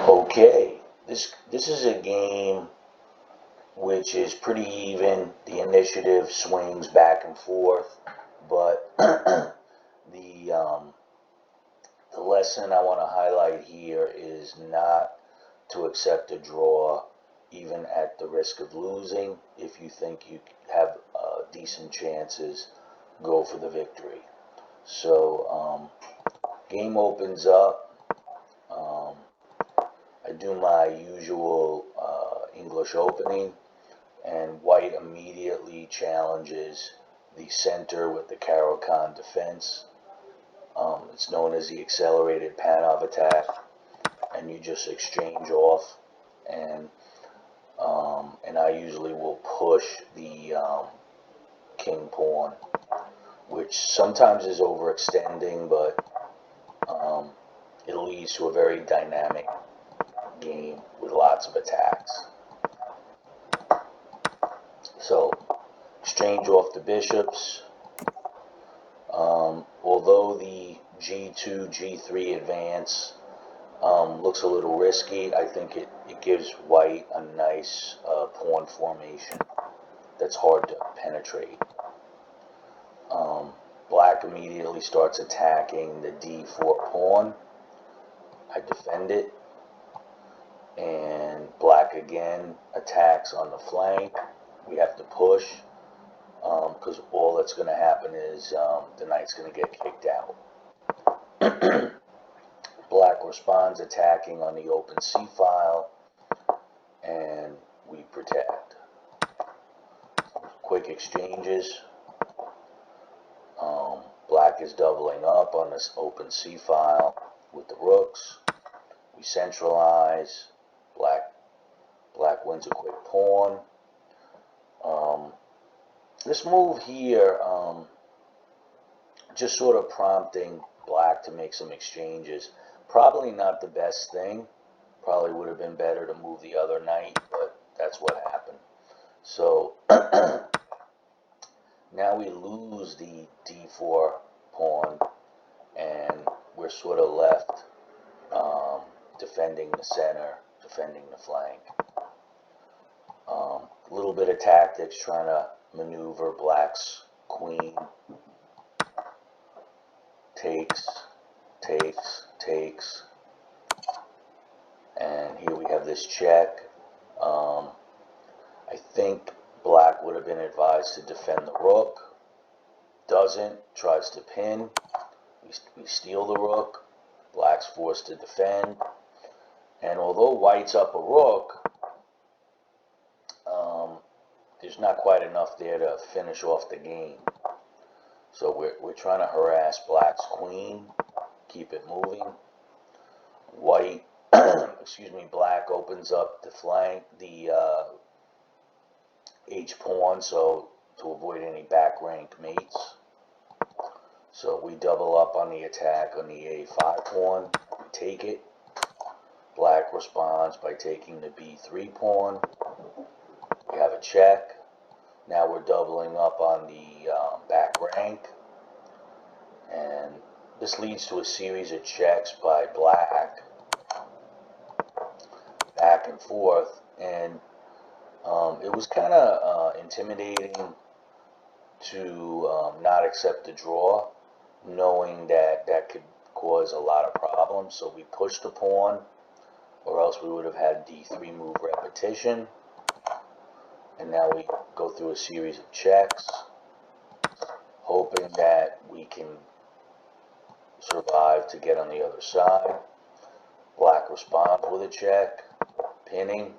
Okay, this is a game which is pretty even. The initiative swings back and forth, but the the lesson I want to highlight here is not to accept a draw, even at the risk of losing. If you think you have decent chances, go for the victory. So, game opens up. Um, I do my usual English opening, and white immediately challenges the center with the Caro-Kann defense. It's known as the accelerated Panov attack, and you just exchange off, and and I usually will push the king pawn, which sometimes is overextending, but um, it leads to a very dynamic game with lots of attacks. So, exchange off the bishops. Although the g2, g3 advance looks a little risky, I think it gives white a nice pawn formation that's hard to penetrate. Black immediately starts attacking the d4 pawn. I defend it, and black again attacks on the flank. We have to push, because all that's going to happen is the knight's going to get kicked out. Black responds attacking on the open c-file, and we protect. Quick exchanges. Black is doubling up on this open c-file with the rooks. We centralize. Black wins a quick pawn. This move here, just sort of prompting black to make some exchanges. Probably not the best thing. Probably would have been better to move the other knight, but that's what happened. So now we lose the d4 pawn, and we're sort of left defending the center, defending the flank. A little bit of tactics, trying to maneuver black's queen. Takes, takes, and here we have this check. I think black would have been advised to defend the rook. Doesn't, tries to pin. We steal the rook. Black's forced to defend. And although white's up a rook, there's not quite enough there to finish off the game. So we're trying to harass black's queen, keep it moving. White, excuse me, black opens up the flank, the H pawn, so to avoid any back rank mates. So we double up on the attack on the A5 pawn, we take it. Black responds by taking the B3 pawn. We have a check. Now we're doubling up on the back rank, and this leads to a series of checks by black, back and forth, and it was kind of intimidating to not accept the draw, knowing that that could cause a lot of problems. So we pushed the pawn, or else we would have had d3 move repetition. And now we go through a series of checks, hoping that we can survive to get on the other side. Black responds with a check, pinning.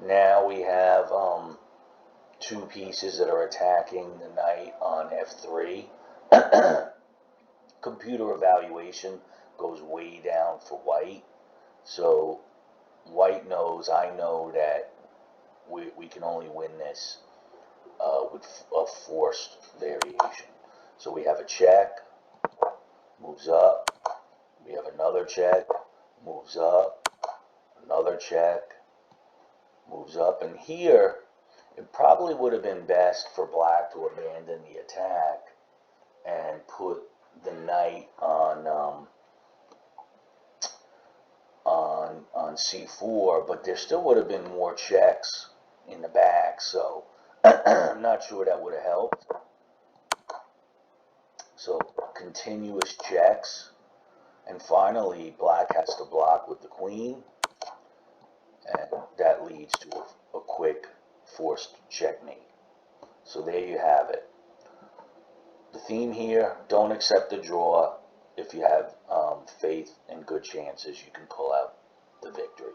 Now we have two pieces that are attacking the knight on f3. Computer evaluation goes way down for white. So white knows, I know that we can only win this with a forced variation. So we have a check, moves up. We have another check, moves up. Another check, moves up. And here, it probably would have been best for black to abandon the attack and put the knight on on c4, but there still would have been more checks in the back, so I'm not sure that would have helped. So continuous checks, and finally black has to block with the queen, and that leads to a quick forced checkmate. So there you have it. The theme here: don't accept the draw. If you have faith and good chances, you can pull out the victory.